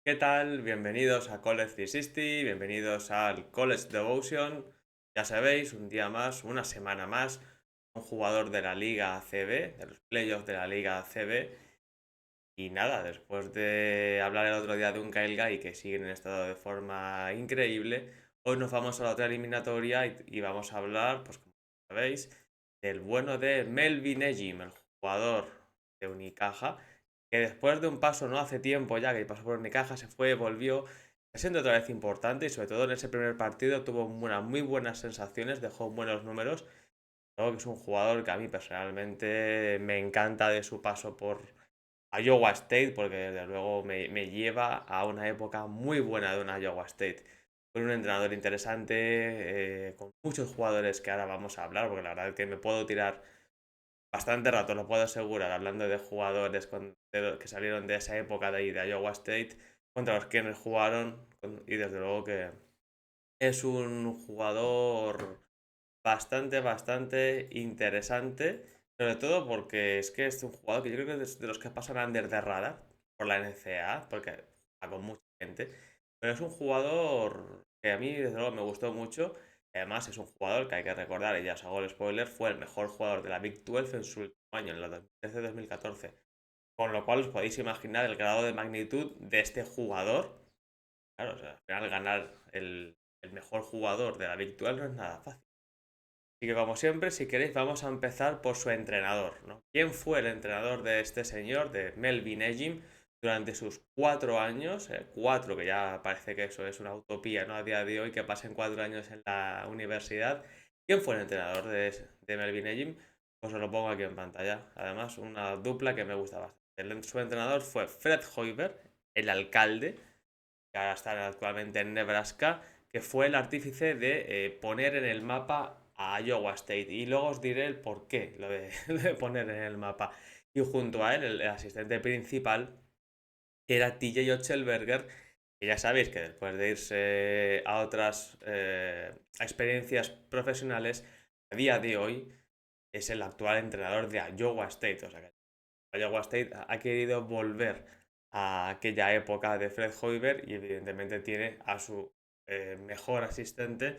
¿Qué tal? Bienvenidos a College 360, bienvenidos al College Devotion. Ya sabéis, un día más, una semana más, un jugador de la Liga ACB, de los playoffs de la Liga ACB. Y nada, después de hablar el otro día de un Kyle Guy que sigue en estado de forma increíble, hoy nos vamos a la otra eliminatoria y vamos a hablar, pues como sabéis, del bueno de Melvin Ejim, el jugador de Unicaja, que después de un paso no hace tiempo ya que pasó por Unicaja, se fue, volvió, está siendo otra vez importante y sobre todo en ese primer partido tuvo unas muy buenas sensaciones, dejó buenos números. Creo que es un jugador que a mí personalmente me encanta de su paso por Iowa State, porque desde luego me lleva a una época muy buena de una Iowa State. Con un entrenador interesante, con muchos jugadores que ahora vamos a hablar, porque la verdad es que me puedo tirar bastante rato, lo puedo asegurar, hablando de jugadores que salieron de esa época de ahí, de Iowa State, contra los quienes jugaron, y desde luego que es un jugador bastante interesante, sobre todo porque es que es un jugador que yo creo que es de los que pasan under the radar por la NCAA, porque va con mucha gente, pero es un jugador que a mí desde luego me gustó mucho. Además es un jugador que hay que recordar, y ya os hago el spoiler, fue el mejor jugador de la Big 12 en su último año, en la 2013-2014. Con lo cual os podéis imaginar el grado de magnitud de este jugador. Claro, o sea, al final ganar el mejor jugador de la Big 12 no es nada fácil. Y que como siempre, si queréis, vamos a empezar por su entrenador, ¿no? ¿Quién fue el entrenador de este señor, de Melvin Ejim, durante sus 4 años? Cuatro, que ya parece que eso es una utopía, ¿no? A día de hoy, que pasen 4 años en la universidad. ¿Quién fue el entrenador de Melvin Ejim? Pues os lo pongo aquí en pantalla. Además, una dupla que me gusta bastante. Su entrenador fue Fred Hoiberg, el alcalde, que ahora está actualmente en Nebraska, que fue el artífice de poner en el mapa a Iowa State. Y luego os diré el por qué lo de, de poner en el mapa. Y junto a él, el asistente principal era TJ Otzelberger, que ya sabéis que después de irse a otras experiencias profesionales, a día de hoy es el actual entrenador de Iowa State. O sea que Iowa State ha querido volver a aquella época de Fred Hoiberg y evidentemente tiene a su mejor asistente,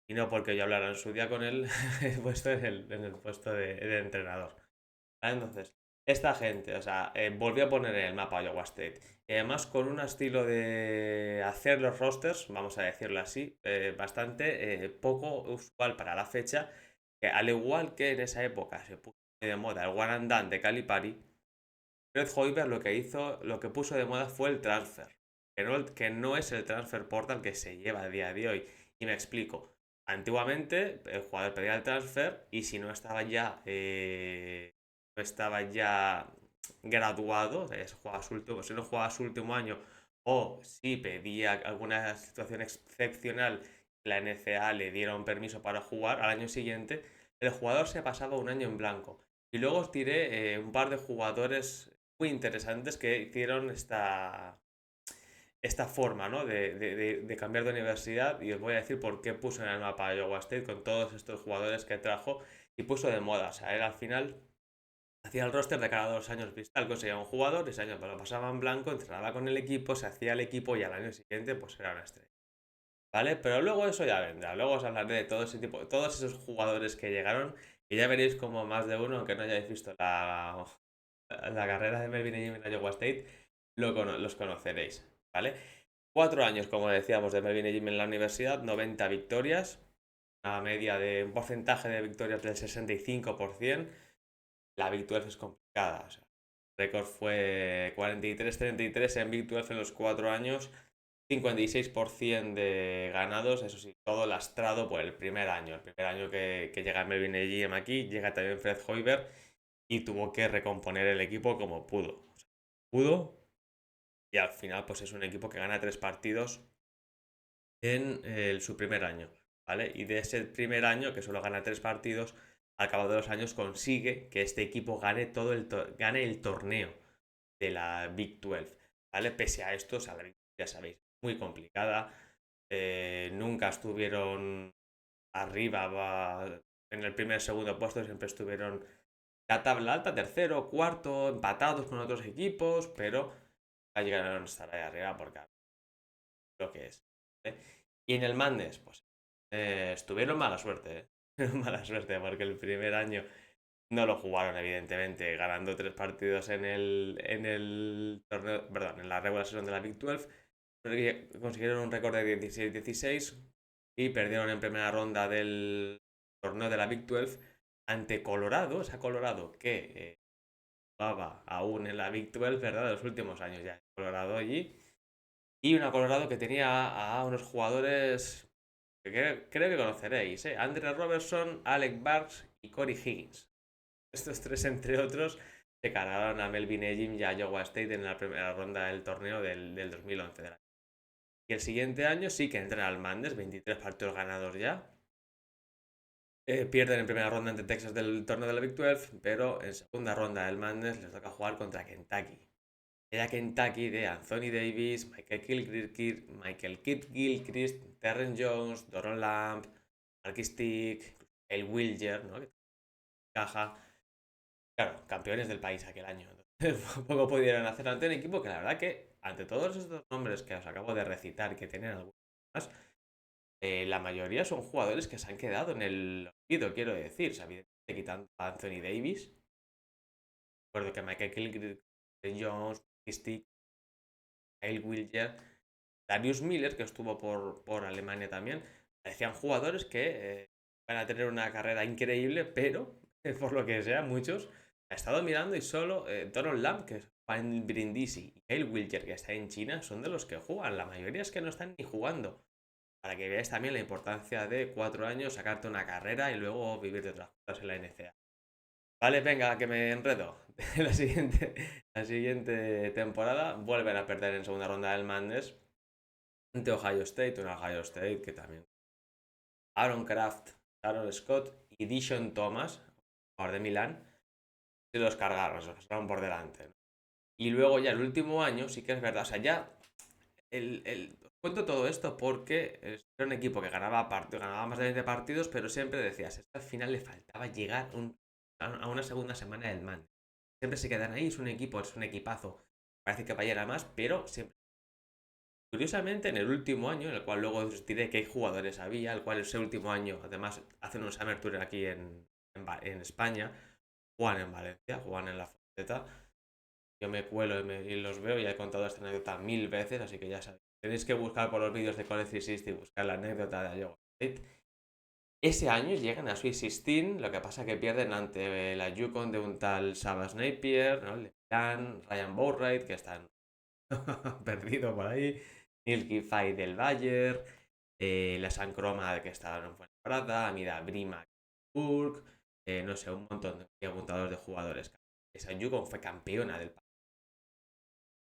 y no porque yo hablara en su día con él, he puesto en el puesto de entrenador. ¿Vale? Entonces, esta gente, o sea, volvió a poner en el mapa Iowa State. Y además con un estilo de hacer los rosters, vamos a decirlo así, bastante poco usual para la fecha, que al igual que en esa época se puso de moda el one and done de Calipari. Fred Hoiberg lo que hizo, lo que puso de moda fue el transfer, que no es el transfer portal que se lleva a día de hoy. Y me explico. Antiguamente el jugador pedía el transfer y si no estaba ya graduado, o sea, si no jugaba su último año o si pedía alguna situación excepcional, la NCAA le diera un permiso para jugar al año siguiente, el jugador se pasaba un año en blanco. Y luego os diré un par de jugadores muy interesantes que hicieron esta forma, ¿no? de cambiar de universidad, y os voy a decir por qué puso en el mapa a Iowa State con todos estos jugadores que trajo y puso de moda. O sea, él al final hacía el roster de cada 2 años cristal, conseguía un jugador, ese año lo pasaba en blanco, entrenaba con el equipo, se hacía el equipo y al año siguiente pues era una estrella. ¿Vale? Pero luego eso ya vendrá. Luego os hablaré de todo ese tipo, todos esos jugadores que llegaron, y ya veréis como más de uno, aunque no hayáis visto la carrera de Melvin y en Iowa State, los conoceréis, ¿vale? 4 años, como decíamos, de Melvin y Jim en la universidad, 90 victorias, una media de un porcentaje de victorias del 65%. La Big 12 es complicada, o sea, el récord fue 43-33 en Big 12 en los 4 años, 56% de ganados, eso sí, todo lastrado por el primer año. El primer año que llega Melvin Ejim aquí, llega también Fred Hoiberg y tuvo que recomponer el equipo como pudo. O sea, pudo, y al final pues es un equipo que gana 3 partidos en su primer año, ¿vale? Y de ese primer año, que solo gana 3 partidos, al cabo de los años consigue que este equipo gane el torneo de la Big 12, ¿vale? Pese a esto, ya sabéis, muy complicada. Nunca estuvieron arriba, en el primer, segundo puesto, siempre estuvieron la tabla alta, tercero, cuarto, empatados con otros equipos, pero a llegar a estar ahí arriba porque lo que es. ¿Vale? Y en el Madness, pues estuvieron mala suerte, ¿eh? Mala suerte, porque el primer año no lo jugaron, evidentemente, ganando 3 partidos en el torneo, perdón, en la regular season de la Big 12. Consiguieron un récord de 16-16 y perdieron en primera ronda del torneo de la Big 12 ante Colorado, esa Colorado que jugaba aún en la Big 12, ¿verdad? De los últimos años ya, Colorado allí. Y una Colorado que tenía a unos jugadores que creo que conoceréis, ¿eh? Andre Robertson, Alec Burks y Corey Higgins. Estos tres, entre otros, se cargaron a Melvin Ejim y a Iowa State en la primera ronda del torneo del 2011. Y el siguiente año sí que entran al Madness, 23 partidos ganados ya. Pierden en primera ronda ante Texas del torneo de la Big 12, pero en segunda ronda del Madness les toca jugar contra Kentucky. Era Kentucky de Anthony Davis, Michael Kidd Gilchrist, Terrence Jones, Doron Lamb, Marquis Stick, el Wilger, ¿no? Que caja. Claro, campeones del país aquel año. Poco pudieron hacer ante un equipo que la verdad que, ante todos estos nombres que os acabo de recitar, que tienen algunos más, la mayoría son jugadores que se han quedado en el olvido, quiero decir. Evidentemente quitando a Anthony Davis. Recuerdo que Michael Kilgore, Jones, Stick, Kyle Wilger, Darius Miller, que estuvo por Alemania también, parecían jugadores que van a tener una carrera increíble, pero por lo que sea, muchos. He estado mirando y solo Donald Lamb, que está en Brindisi, y Kyle Wilger, que está en China, son de los que juegan. La mayoría es que no están ni jugando. Para que veáis también la importancia de 4 años, sacarte una carrera y luego vivir de otras cosas en la NCAA. Vale, venga, que me enredo. La siguiente temporada vuelven a perder en segunda ronda del Madness ante Ohio State, un Ohio State que también. Aaron Kraft, Aaron Scott y Dishon Thomas, jugador de Milán, se los cargaron, se los pasaron por delante. Y luego ya el último año, sí que es verdad, o sea, ya os cuento todo esto porque era un equipo que ganaba más de 20 partidos, pero siempre decías, al final le faltaba llegar a una segunda semana del Man. Siempre se quedan ahí, es un equipo, es un equipazo. Parece que va a llegar a más, pero siempre. Curiosamente, en el último año, en el cual luego os diré qué jugadores había, el cual ese último año, además, hacen un Summer Tour aquí en España, juegan en Valencia, juegan en la Fonteta. Yo me cuelo y los veo y he contado esta anécdota 1000 veces, así que ya sabéis. Tenéis que buscar por los vídeos de College 360 y buscar la anécdota de Iowa State. Ese año llegan a Sweet 16, lo que pasa que pierden ante la Yukon de un tal Savas Napier, ¿no? Ryan Boatwright, que están perdido por ahí, Nilki Fay del Bayer, la San Croma que estaban en Fuenlabrada, Amida Brima, Burg, no sé, un montón de apuntados de jugadores. Esa Yukon fue campeona del país.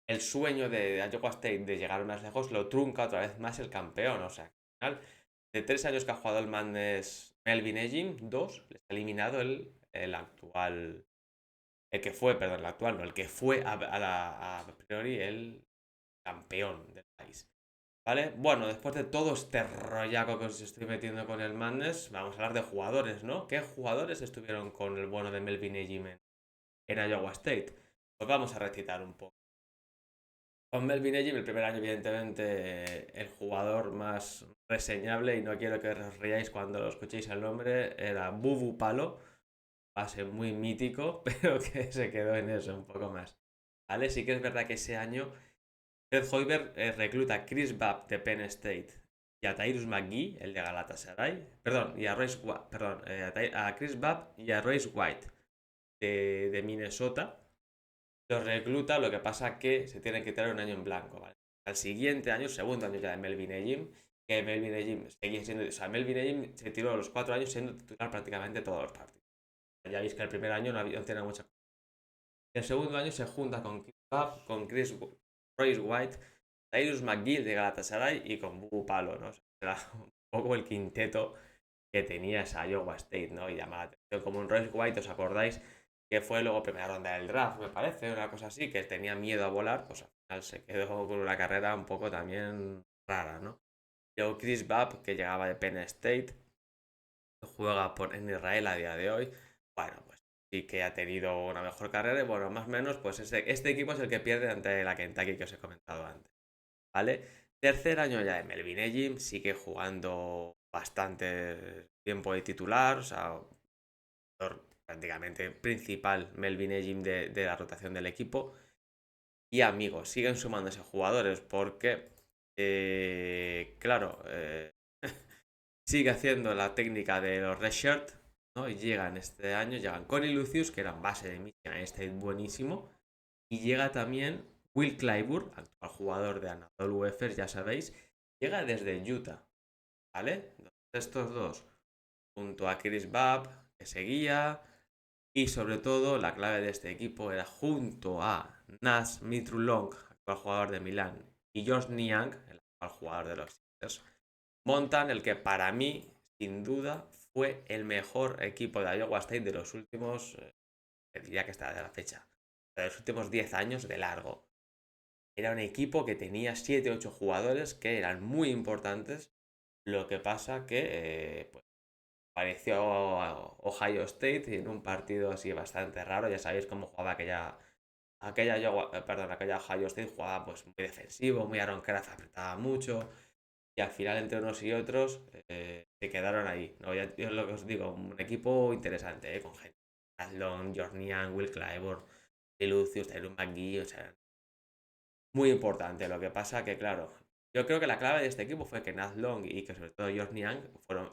El sueño de Iowa State de llegar más lejos lo trunca otra vez más el campeón. O sea, al final, de 3 años que ha jugado el Madness Melvin Ejim, 2, les ha eliminado el actual. El que fue, perdón, el actual, no, el que fue a priori el campeón del país. ¿Vale? Bueno, después de todo este rollaco que os estoy metiendo con el Madness, vamos a hablar de jugadores, ¿no? ¿Qué jugadores estuvieron con el bueno de Melvin Ejim en Iowa State? Pues vamos a recitar un poco. Con Melvin Ejim, el primer año, evidentemente, el jugador más reseñable, y no quiero que os riáis cuando lo escuchéis el nombre, era Bubu Palo, base muy mítico, pero que se quedó en eso un poco más. ¿Vale? Sí que es verdad que ese año Fred Hoiberg recluta a Chris Babb de Penn State y a Tyrus McGee, el de Galatasaray, perdón, y a perdón, a Chris Babb y a Royce White de Minnesota. Los recluta, lo que pasa que se tienen que tirar un año en blanco, ¿vale? Al siguiente año, segundo año ya de Melvin Ejim, que Melvin Ejim seguía siendo, o sea, Melvin Ejim se tiró los 4 años siendo titular prácticamente todos los partidos. Ya veis que el primer año no tenía mucha. El segundo año se junta con Chris Babb, con Royce White, Tyrus McGill de Galatasaray y con Bubu Palo, ¿no? O sea, era un poco el quinteto que tenía esa Iowa State, ¿no? Y llama la atención como un Royce White, ¿os acordáis? Que fue luego primera ronda del draft, me parece, una cosa así, que tenía miedo a volar, pues al final se quedó con una carrera un poco también rara, ¿no? Luego Chris Babb, que llegaba de Penn State, juega en Israel a día de hoy. Bueno, pues y que ha tenido una mejor carrera. Y bueno, más o menos, pues este equipo es el que pierde ante la Kentucky que os he comentado antes. ¿Vale? Tercer año ya de Melvin Ejim, sigue jugando bastante tiempo de titular, o sea, prácticamente principal Melvin Ejim de la rotación del equipo. Y amigos, siguen sumándose jugadores porque, claro, sigue haciendo la técnica de los redshirt, ¿no? Y llegan este año, llegan Connie Lucius, que era base de Michigan State buenísimo, y llega también Will Clyburn, actual jugador de Anadolu Efes, ya sabéis, llega desde Utah, ¿vale? Estos dos, junto a Chris Babb, que seguía, y sobre todo la clave de este equipo era junto a Nas Mitrulong, actual jugador de Milán, y Josh Niang, el actual jugador de los Sixers, montan el que para mí, sin duda, fue el mejor equipo de Iowa State de los últimos, diría que está de la fecha, de los últimos 10 años de largo. Era un equipo que tenía 7-8 jugadores que eran muy importantes. Lo que pasa que pues, apareció Ohio State en un partido así bastante raro. Ya sabéis cómo jugaba aquella Ohio State jugaba pues muy defensivo, muy Aaron Craft apretaba mucho. Y al final entre unos y otros se quedaron ahí. ¿No? Ya, yo lo que os digo, un equipo interesante, con gente. Athlon, Jornian, Will Clyburn, Lucius, Tyrone McGee, o sea, muy importante. Lo que pasa que, claro, yo creo que la clave de este equipo fue que Naz Long y que sobre todo George Niang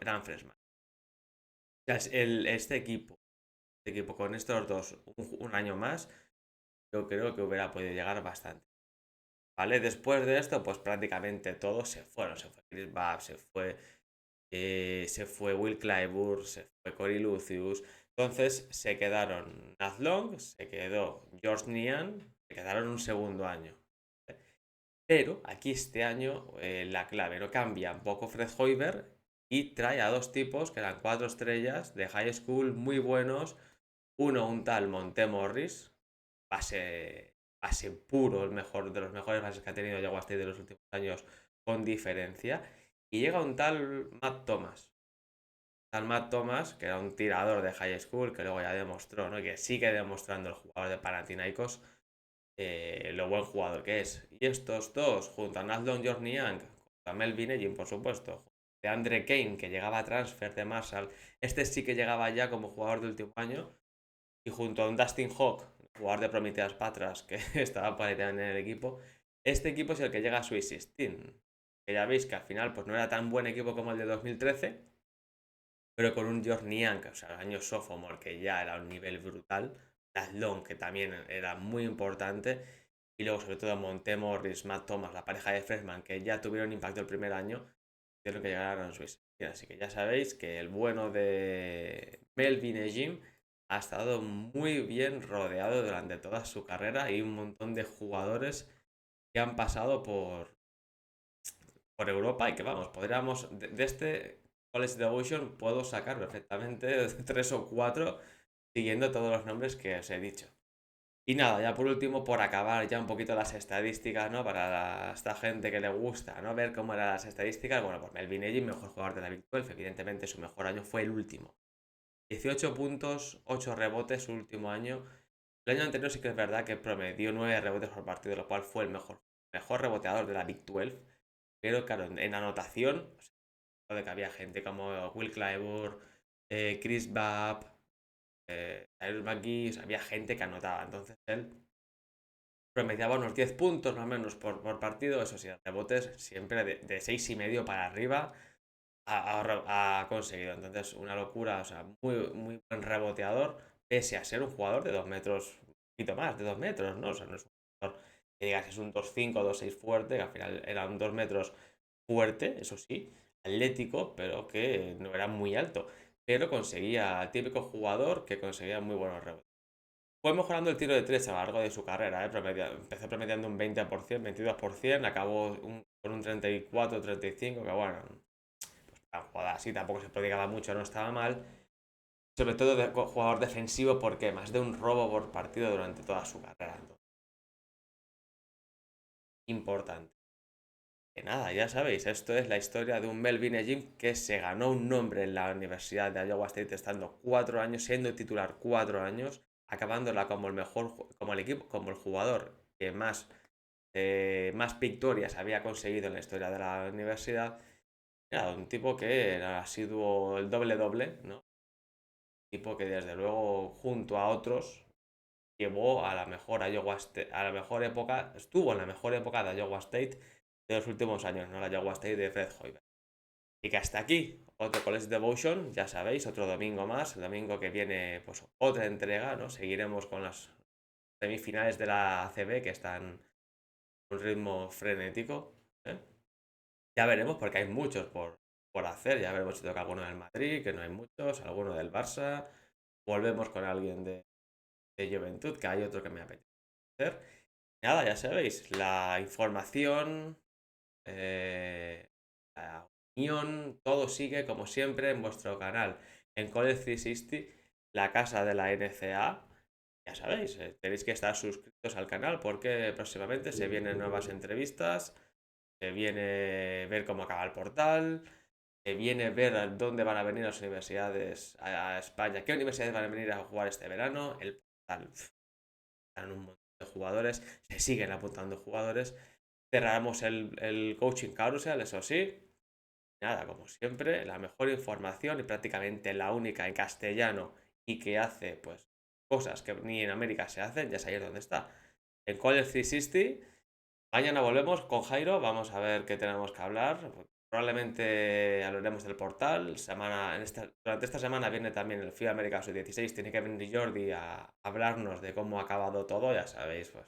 eran freshmen. O sea, este equipo con estos dos un año más, yo creo que hubiera podido llegar bastante. ¿Vale? Después de esto, pues prácticamente todos se fueron. Se fue Chris Babb, se fue Will Clyburn, se fue Cory Lucius. Entonces se quedaron Naz Long, se quedó George Niang, se quedaron un segundo año. Pero aquí este año la clave no cambia un poco Fred Hoiberg y trae a dos tipos que eran 4 estrellas de high school muy buenos. Uno, un tal Monte Morris, base puro, el mejor de los mejores bases que ha tenido Iowa State de los últimos años con diferencia. Y llega un tal Matt Thomas. Tal Matt Thomas, que era un tirador de high school, que luego ya demostró, ¿no? Y que sigue demostrando el jugador de Panathinaikos lo buen jugador que es. Y estos dos, junto a Nathon Jorniang, junto a Melvin Ejim, por supuesto, de Andre Kane, que llegaba a transfer de Marshall, este sí que llegaba ya como jugador de último año, y junto a un Dustin Hawk, jugador de Prometheas Patras, que estaba por ahí también en el equipo, este equipo es el que llega a Sweet 16. Que ya veis que al final pues no era tan buen equipo como el de 2013, pero con un George Niang, o sea, el año sophomore, que ya era un nivel brutal, Long, que también era muy importante, y luego sobre todo Monte Morris, Matt Thomas, la pareja de freshman, que ya tuvieron impacto el primer año, tuvieron que llegar a Swiss. Así que ya sabéis que el bueno de Melvin Ejim ha estado muy bien rodeado durante toda su carrera y un montón de jugadores que han pasado por Europa y que vamos, podríamos, de este College Devotion puedo sacar perfectamente 3 o 4 siguiendo todos los nombres que os he dicho. Y nada, ya por último, por acabar ya un poquito las estadísticas, ¿no? Para esta gente que le gusta, ¿no? Ver cómo eran las estadísticas. Bueno, pues Melvin Ejim, mejor jugador de la Big 12, evidentemente su mejor año fue el último. 18 puntos, 8 rebotes su último año. El año anterior sí que es verdad que promedió 9 rebotes por partido, lo cual fue el mejor reboteador de la Big 12. Pero claro, en anotación, de que había gente como Will Clyburn, Chris Babb, Tyrese McGee, o sea, había gente que anotaba. Entonces él promediaba unos 10 puntos más o menos por partido. Eso sí, rebotes siempre de 6,5 para arriba ha conseguido. Entonces, una locura, o sea, muy, muy buen reboteador, pese a ser un jugador de 2 metros, un poquito más de 2 metros, ¿no? O sea, no es un jugador que digas es un 2,5 o 2,6 fuerte, que al final era un 2 metros fuerte, eso sí, atlético, pero que no era muy alto. Pero conseguía, típico jugador que conseguía muy buenos rebotes. Fue mejorando el tiro de tres a lo largo de su carrera, ¿eh? Empezó promediando un 20%, 22%, acabó con un 34, 35, que bueno, pues para jugar así tampoco se prodigaba mucho, no estaba mal. Sobre todo de jugador defensivo, porque más de un robo por partido durante toda su carrera. Entonces, importante. Que nada, ya sabéis, esto es la historia de un Melvin Ejim que se ganó un nombre en la Universidad de Iowa State estando 4 años, siendo titular 4 años, acabándola como el mejor, como el equipo, como el jugador que más victorias había conseguido en la historia de la universidad. Era un tipo que era asiduo el doble doble, ¿no? Un tipo que desde luego junto a otros llevó a la mejor Iowa State, a la mejor época, estuvo en la mejor época de Iowa State de los últimos años, no la Iowa State de Fred Hoiberg. Y que hasta aquí, otro College Devotion, ya sabéis, otro domingo más, el domingo que viene, pues otra entrega, ¿no? Seguiremos con las semifinales de la ACB que están en un ritmo frenético, ¿eh? Ya veremos porque hay muchos por hacer, ya veremos si toca alguno del Madrid, que no hay muchos, alguno del Barça, volvemos con alguien de Juventud, que hay otro que me apetece hacer. Nada, ya sabéis, la información, la opinión, todo sigue como siempre en vuestro canal, en College 360, la casa de la NCA. Ya sabéis, tenéis que estar suscritos al canal porque próximamente se vienen nuevas entrevistas, se viene ver cómo acaba el portal, se viene ver dónde van a venir las universidades a España, qué universidades van a venir a jugar este verano, el portal. Están un montón de jugadores, se siguen apuntando jugadores. Cerramos el coaching carousel, eso sí. Nada, como siempre, la mejor información y prácticamente la única en castellano y que hace pues cosas que ni en América se hacen, ya sabéis dónde está. En College 360, mañana volvemos con Jairo, vamos a ver qué tenemos que hablar. Probablemente hablaremos del portal. Durante esta semana viene también el FIBA América Sub-16, tiene que venir Jordi a hablarnos de cómo ha acabado todo, ya sabéis, pues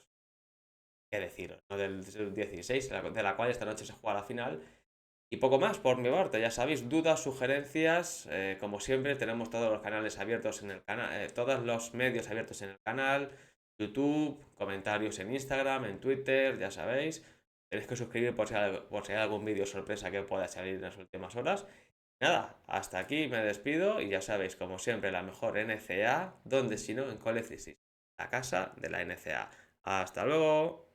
qué deciros, ¿no? Del Sub-16, de la cual esta noche se juega la final. Y poco más por mi parte, ya sabéis, dudas, sugerencias, como siempre tenemos todos los canales abiertos en el canal, todos los medios abiertos en el canal, YouTube, comentarios en Instagram, en Twitter, ya sabéis. Tenéis que suscribir por si hay algún vídeo sorpresa que pueda salir en las últimas horas. Nada, hasta aquí me despido y ya sabéis, como siempre, la mejor NCA, donde si no, en Cole la casa de la NCA. Hasta luego.